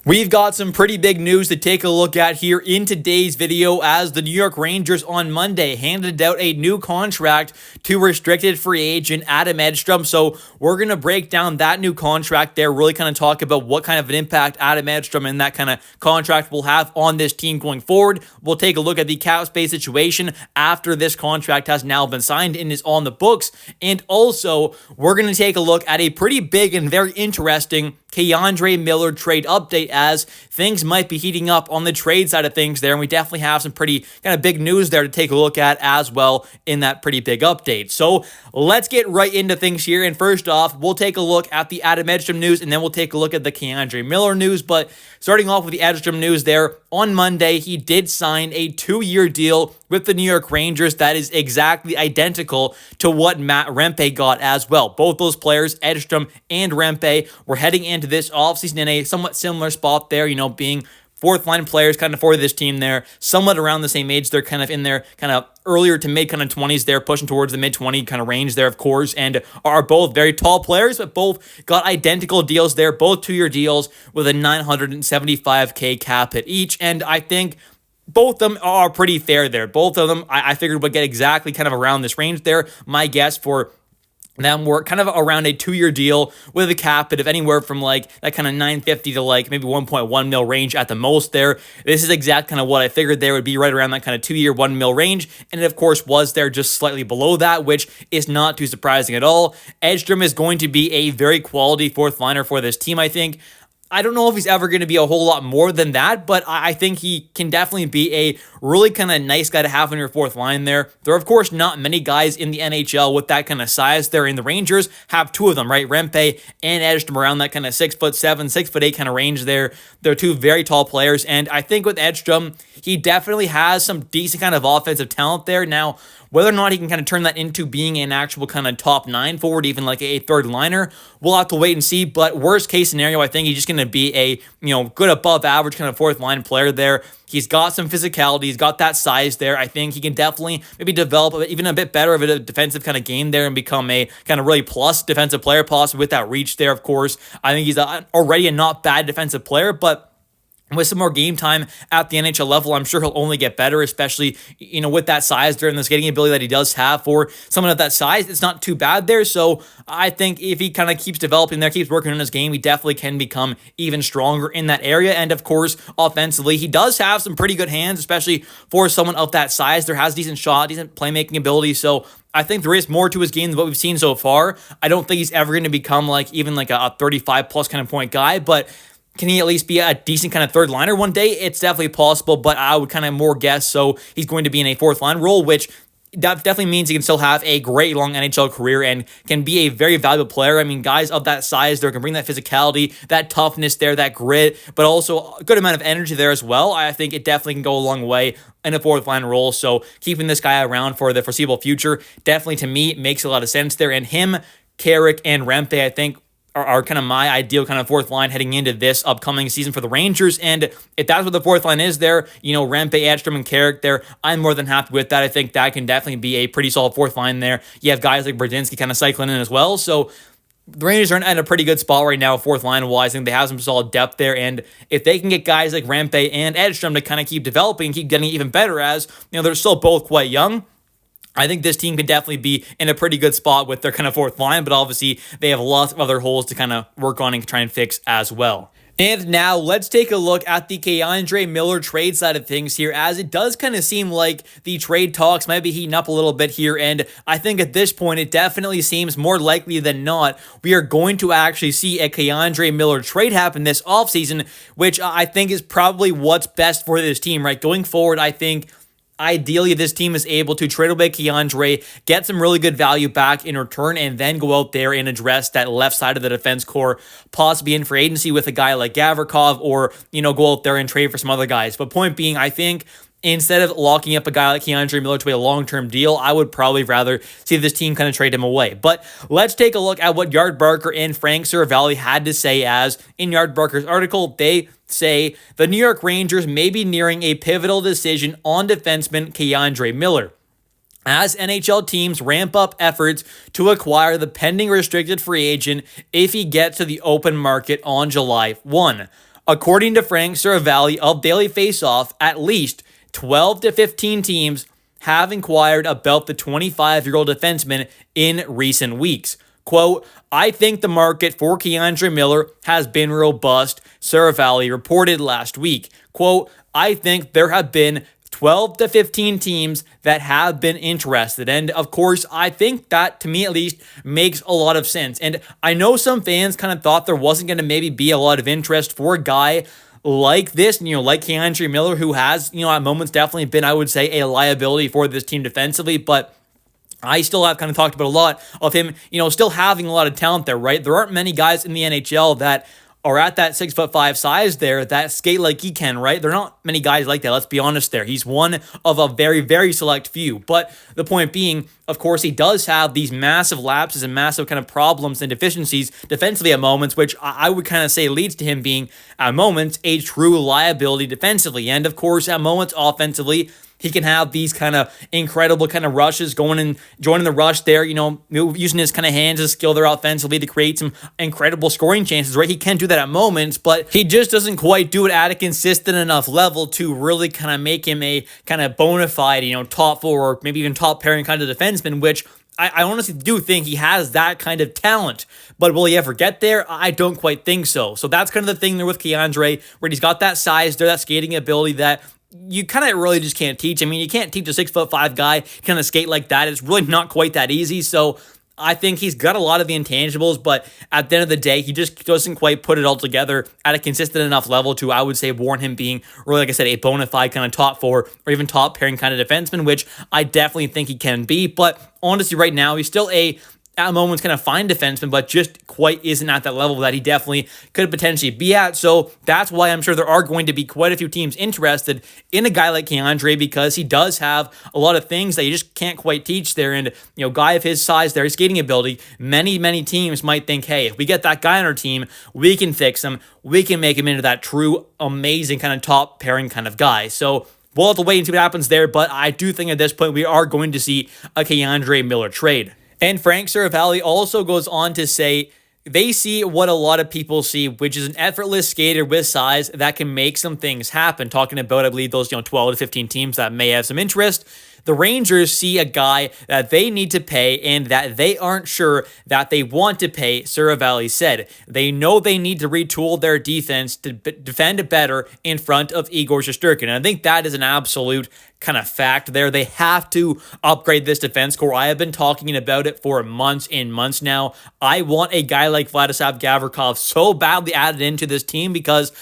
We've got some pretty big news to take a look at here in today's video as the New York Rangers on Monday handed out a new contract to restricted free agent Adam Edstrom. So we're going to break down that new contract there, really kind of talk about what kind of an impact Adam Edstrom and that kind of contract will have on this team going forward. We'll take a look at the cap space situation after this contract has now been signed and is on the books. And also, we're going to take a look at a pretty big and very interesting K'Andre Miller trade update as things might be heating up on the trade side of things there, and we definitely have some pretty kind of big news there to take a look at as well in that pretty big update. So let's get right into things here, and first off, we'll take a look at the Adam Edstrom news, and then we'll take a look at the K'Andre Miller news. But starting off with the Edstrom news there, on Monday, he did sign a 2-year deal with the New York Rangers that is exactly identical to what Matt Rempe got as well. Both those players, Edstrom and Rempe, were heading into this offseason in a somewhat similar spot there, being fourth line players kind of for this team there, somewhat around the same age. They're kind of in their kind of earlier to mid kind of 20s there, pushing towards the mid 20 kind of range there, of course, and are both very tall players, but both got identical deals there, both 2-year deals with a $975K cap hit each. And I think both of them are pretty fair there. Both of them, I figured would get exactly kind of around this range there. My guess for them were kind of around a 2-year deal with a cap hit of anywhere from like that kind of 950 to like maybe 1.1 mil range at the most there. This is exact kind of what I figured there would be, right around that kind of 2-year 1 mil range. And it of course was there just slightly below that, which is not too surprising at all. Edstrom is going to be a very quality fourth liner for this team, I think. I don't know if he's ever going to be a whole lot more than that, but I think he can definitely be a really kind of nice guy to have on your fourth line there. There are, of course, not many guys in the NHL with that kind of size there, and the Rangers have two of them, right? Rempe and Edstrom around that kind of 6'7", 6'8" kind of range there. They're two very tall players, and I think with Edstrom, he definitely has some decent kind of offensive talent there. Now, whether or not he can kind of turn that into being an actual kind of top 9 forward, even like a third liner, we'll have to wait and see. But worst case scenario, I think he's just going to be a good above average kind of fourth line player there. He's got some physicality. He's got that size there. I think he can definitely maybe develop even a bit better of a defensive kind of game there and become a kind of really plus defensive player, possibly with that reach there, of course. I think he's already a not bad defensive player, but with some more game time at the NHL level, I'm sure he'll only get better, especially, with that size there and the skating ability that he does have for someone of that size. It's not too bad there. So I think if he kind of keeps developing there, keeps working on his game, he definitely can become even stronger in that area. And of course, offensively, he does have some pretty good hands, especially for someone of that size. There has decent shot, decent playmaking ability. So I think there is more to his game than what we've seen so far. I don't think he's ever going to become even a 35 plus kind of point guy, but can he at least be a decent kind of third liner one day? It's definitely possible, but I would kind of more guess so he's going to be in a fourth line role, which that definitely means he can still have a great long NHL career and can be a very valuable player. I mean, guys of that size there can bring that physicality, that toughness there, that grit, but also a good amount of energy there as well. I think it definitely can go a long way in a fourth line role. So keeping this guy around for the foreseeable future definitely, to me, makes a lot of sense there. And him, Carrick, and Rempe, I think, are kind of my ideal kind of fourth line heading into this upcoming season for the Rangers. And if that's what the fourth line is there, Rempe, Edstrom, and Carrick there, I'm more than happy with that. I think that can definitely be a pretty solid fourth line there. You have guys like Brzezinski kind of cycling in as well. So the Rangers are in a pretty good spot right now, fourth line-wise. I think they have some solid depth there, and if they can get guys like Rempe and Edstrom to kind of keep developing and keep getting even better as, they're still both quite young, I think this team can definitely be in a pretty good spot with their kind of fourth line, but obviously they have lots of other holes to kind of work on and try and fix as well. And now let's take a look at the K'Andre Miller trade side of things here, as it does kind of seem like the trade talks might be heating up a little bit here. And I think at this point, it definitely seems more likely than not we are going to actually see a K'Andre Miller trade happen this offseason, which I think is probably what's best for this team, right? Going forward, I think ideally, this team is able to trade away K'Andre, get some really good value back in return, and then go out there and address that left side of the defense core, possibly in free agency with a guy like Gavrikov, or, go out there and trade for some other guys. But point being, I think instead of locking up a guy like K'Andre Miller to a long-term deal, I would probably rather see this team kind of trade him away. But let's take a look at what Yardbarker and Frank Seravalli had to say, as in Yardbarker's article, they say the New York Rangers may be nearing a pivotal decision on defenseman K'Andre Miller, as NHL teams ramp up efforts to acquire the pending restricted free agent if he gets to the open market on July 1. According to Frank Seravalli of Daily Faceoff, at least 12 to 15 teams have inquired about the 25-year-old defenseman in recent weeks. Quote, I think the market for K'Andre Miller has been robust, Seravalli reported last week. Quote, I think there have been 12 to 15 teams that have been interested. And of course, I think that, to me at least, makes a lot of sense. And I know some fans kind of thought there wasn't going to maybe be a lot of interest for a guy like this, like K'Andre Miller, who has, at moments definitely been, I would say, a liability for this team defensively. But I still have kind of talked about a lot of him, still having a lot of talent there, right? There aren't many guys in the NHL that are at that 6'5" size there that skate like he can, right? There are not many guys like that, let's be honest there. He's one of a very, very select few. But the point being, of course, he does have these massive lapses and massive kind of problems and deficiencies defensively at moments, which I would kind of say leads to him being, at moments, a true liability defensively. And of course, at moments, offensively, he can have these kind of incredible kind of rushes going and joining the rush there, using his kind of hands, his skill there offensively to create some incredible scoring chances, right? He can do that at moments, but he just doesn't quite do it at a consistent enough level to really kind of make him a kind of bona fide, top four or maybe even top pairing kind of defenseman, which I honestly do think he has that kind of talent, but will he ever get there? I don't quite think so. So that's kind of the thing there with K'Andre, where he's got that size there, that skating ability that you kind of really just can't teach. I mean, you can't teach a 6'5" guy kind of skate like that. It's really not quite that easy. So I think he's got a lot of the intangibles, but at the end of the day, he just doesn't quite put it all together at a consistent enough level to, I would say, warrant him being really, like I said, a bona fide kind of top four or even top pairing kind of defenseman, which I definitely think he can be. But honestly, right now, he's still at moments kind of fine defenseman, but just quite isn't at that level that he definitely could potentially be at. So that's why I'm sure there are going to be quite a few teams interested in a guy like K'Andre, because he does have a lot of things that you just can't quite teach there. And, guy of his size there, his skating ability, many teams might think, hey, if we get that guy on our team, we can fix him. We can make him into that true, amazing kind of top pairing kind of guy. So we'll have to wait and see what happens there. But I do think at this point we are going to see a K'Andre Miller trade. And Frank Seravalli also goes on to say they see what a lot of people see, which is an effortless skater with size that can make some things happen. Talking about, I believe, those 12 to 15 teams that may have some interest. The Rangers see a guy that they need to pay and that they aren't sure that they want to pay, Seravalli said. They know they need to retool their defense to defend better in front of Igor Shesterkin. And I think that is an absolute kind of fact there. They have to upgrade this defense core. I have been talking about it for months and months now. I want a guy like Vladislav Gavrikov so badly added into this team because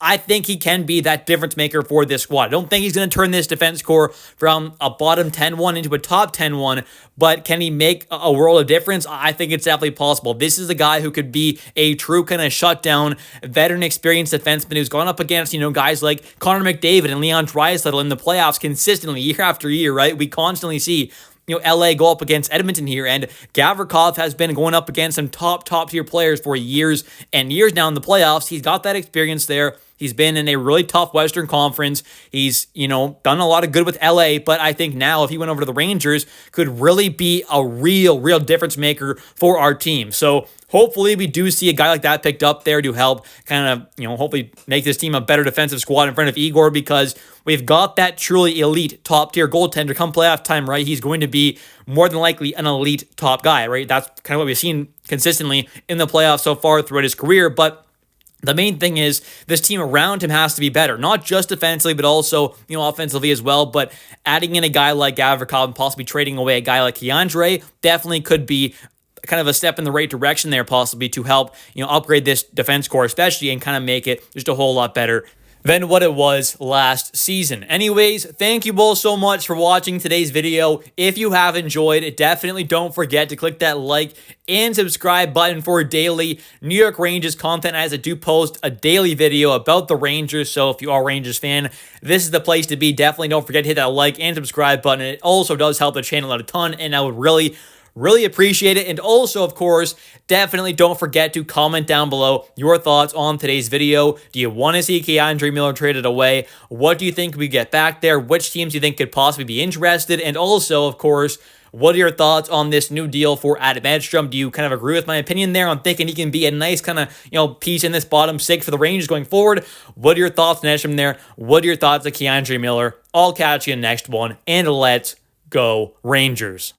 I think he can be that difference maker for this squad. I don't think he's going to turn this defense core from a bottom 10-1 into a top 10-1, but can he make a world of difference? I think it's definitely possible. This is a guy who could be a true kind of shutdown, veteran experienced defenseman who's gone up against, guys like Connor McDavid and Leon Draisaitl in the playoffs consistently year after year, right? We constantly see LA go up against Edmonton here, and Gavrikov has been going up against some top tier players for years and years now in the playoffs. He's got that experience there. He's been in a really tough Western Conference. He's, done a lot of good with LA, but I think now if he went over to the Rangers, could really be a real difference maker for our team. So hopefully we do see a guy like that picked up there to help kind of, hopefully make this team a better defensive squad in front of Igor, because we've got that truly elite top tier goaltender come playoff time, right? He's going to be more than likely an elite top guy, right? That's kind of what we've seen consistently in the playoffs so far throughout his career. But the main thing is this team around him has to be better, not just defensively, but also, offensively as well. But adding in a guy like Gavrikov and possibly trading away a guy like K'Andre definitely could be kind of a step in the right direction there, possibly to help, upgrade this defense core, especially, and kind of make it just a whole lot better than what it was last season. Anyways, thank you both so much for watching today's video. If you have enjoyed it, definitely don't forget to click that like and subscribe button for daily New York Rangers content, as I do post a daily video about the Rangers. So if you are a Rangers fan, this is the place to be. Definitely don't forget to hit that like and subscribe button. It also does help the channel out a ton, and I would really appreciate it. And also, of course, definitely don't forget to comment down below your thoughts on today's video. Do you want to see K'Andre Miller traded away? What do you think we get back there? Which teams do you think could possibly be interested? And also, of course, What are your thoughts on this new deal for Adam Edstrom? Do you kind of agree with my opinion there? I'm thinking he can be a nice kind of, piece in this bottom six for the Rangers going forward. What are your thoughts on Edstrom there? What are your thoughts on Keandre Miller? I'll catch you in the next one, and let's go Rangers.